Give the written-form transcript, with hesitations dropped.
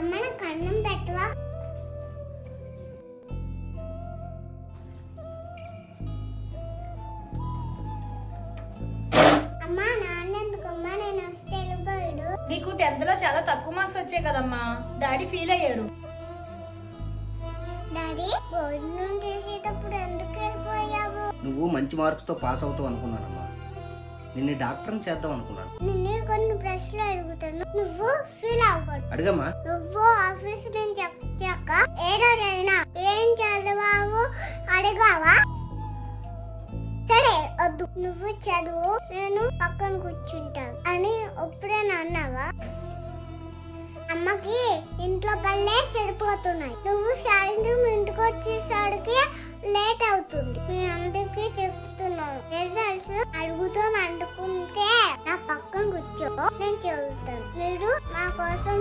అమ్మ నాకు అన్నం పెట్టవా? అమ్మా నాన్న ఎందుకమ్మా నేను వస్తే వెళ్ళిపోయాడు? నీకు 10th లో చాలా తక్కువ మార్క్స్ వచ్చాయి కదమ్మా, డాడీ ఫీల్ అయ్యారు. డాడీ భోజనం చేసేటప్పుడు ఎందుకు వెళ్ళిపోయావు? నువ్వు మంచి మార్క్స్ తో పాస్ అవుతావు అనుకున్నానమ్మా. నిన్ను డాక్టర్ని చేద్దాం అనుకున్నాను. నిన్నే కొన్ని ప్రశ్నలు అడుగుతాను, నువ్వు ఫీల్ అవ్వకూడదు. అడిగమ్మా. నువ్వు ఆఫీస్ నుంచి వచ్చాక ఏ రోజైనా ఏం చదివావు అడిగావా? సరే వద్దు, నువ్వు చదువు, నేను పక్కన కూర్చుంటాను అని ఎప్పుడైనా అన్నావా? అమ్మకి ఇంట్లో పనులే సరిపోతున్నాయి, నువ్వు సాయంత్రం ఇంటికి వచ్చేసరికి లేట్ అవుతుంది. మీ అందరికీ చెప్తున్నాను, రిజల్ట్స్ అడుగుతాం అనుకుంటే నా పక్కన కూర్చో, నేను చదువుతాను. మీరు మా కోసం